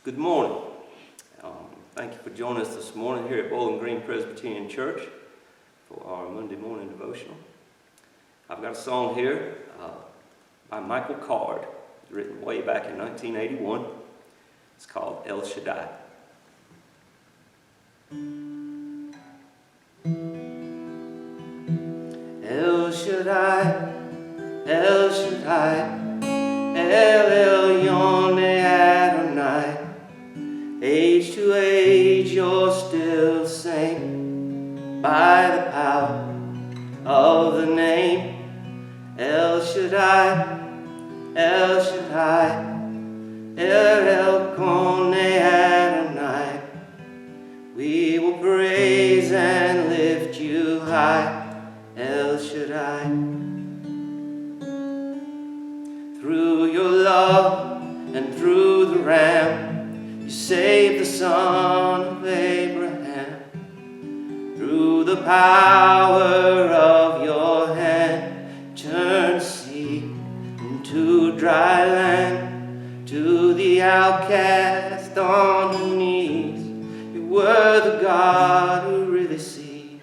Good morning. Thank you for joining us this morning here at Bowling Green Presbyterian Church for our Monday morning devotional. I've got a song here by Michael Card, written way back in 1981. It's called El Shaddai. El Shaddai, El Shaddai, El Elyon Adonai. Age to age you're still the same, by the power of the name El Shaddai, El Shaddai, El Elyon Adonai. We will praise and lift you high, El Shaddai. Through your love and through the Ram, you saved the son of Abraham. Through the power of your hand, turn sea into dry land. To the outcast on her knees, you were the God who really sees.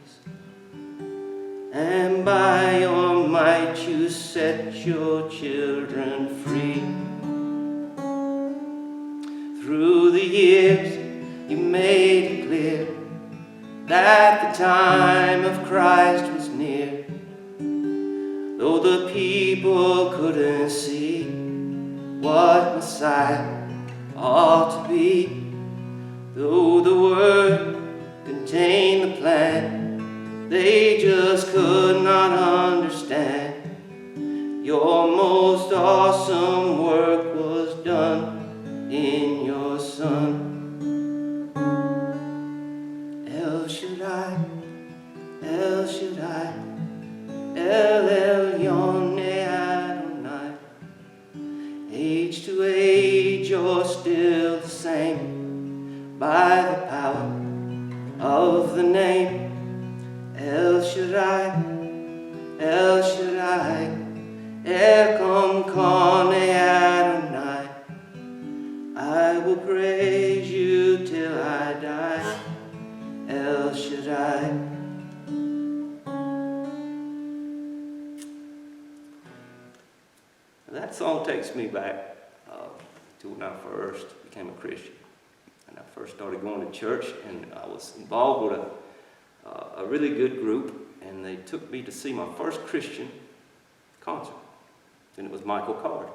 And by your might you set your children free. Through the years you made it clear that the time of Christ was near. Though the people couldn't see what Messiah ought to be, though the Word contained the plan, they just could not understand. Your most awesome work was done in your Son. El Shaddai, El Shaddai, El Elyon Adonai. Age to age you're still the same, by the power of the name El Shaddai, El Shaddai, Elkom Kone Adonai. I will praise you till I die, El Shaddai. That song takes me back to when I first became a Christian. And I first started going to church, and I was involved with a really good group, and they took me to see my first Christian concert, and it was Michael Card.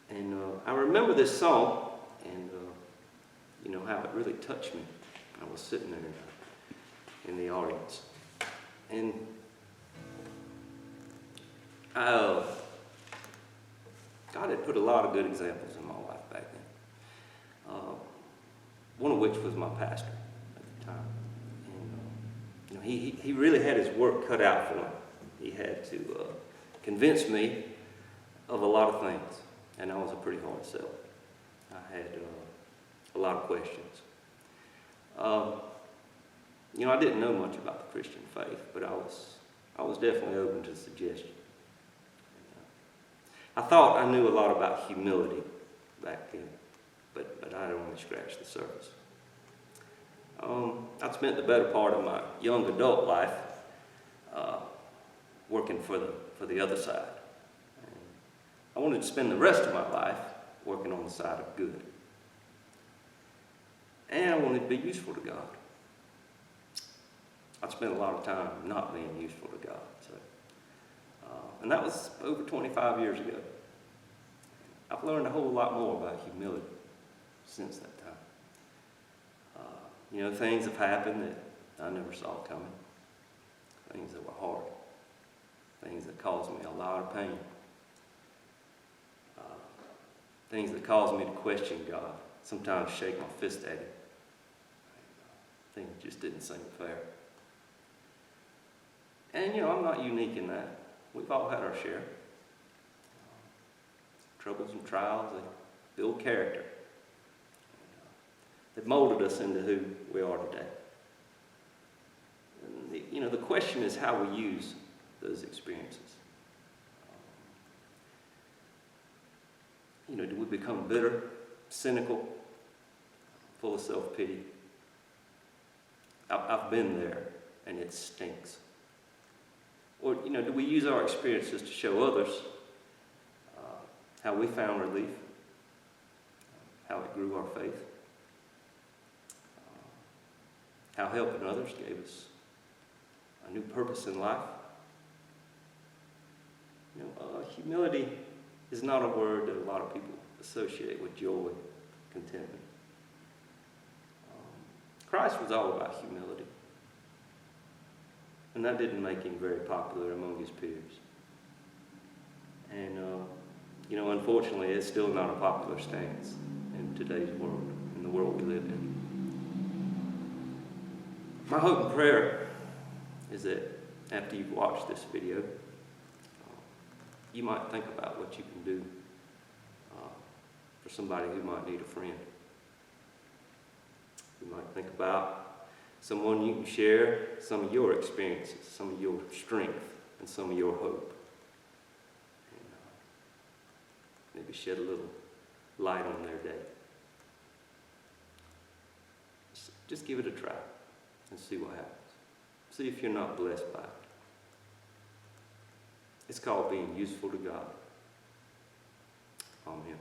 And I remember this song, and how it really touched me. I was sitting there in the audience, and God had put a lot of good examples in my life back then. One of which was my pastor at the time, and he really had his work cut out for him. He had to convince me of a lot of things. And I was a pretty hard sell. I had a lot of questions. I didn't know much about the Christian faith, but I was definitely open to suggestion. I thought I knew a lot about humility back then, but I'd only scratched the surface. I'd spent the better part of my young adult life working for the other side. I wanted to spend the rest of my life working on the side of good. And I wanted to be useful to God. I'd spent a lot of time not being useful to God. And that was over 25 years ago. I've learned a whole lot more about humility since that time. Things have happened that I never saw coming. Things that were hard. Things that caused me a lot of pain. Things that caused me to question God, sometimes shake my fist at Him. Things just didn't seem fair. And I'm not unique in that. We've all had our share. Troubles and trials, they build character. They've molded us into who we are today. And the question is how we use those experiences. Do we become bitter, cynical, full of self-pity. I've been there, and it stinks. Or, do we use our experiences to show others how we found relief, how it grew our faith, how helping others gave us a new purpose in life? Humility is not a word that a lot of people associate with joy, contentment. Christ was all about humility. And that didn't make him very popular among his peers. And, unfortunately, it's still not a popular stance in today's world, in the world we live in. My hope and prayer is that after you've watched this video, you might think about what you can do for somebody who might need a friend. You might think about someone you can share some of your experiences, some of your strength, and some of your hope. And maybe shed a little light on their day. Just give it a try and see what happens. See if you're not blessed by it. It's called being useful to God. Amen.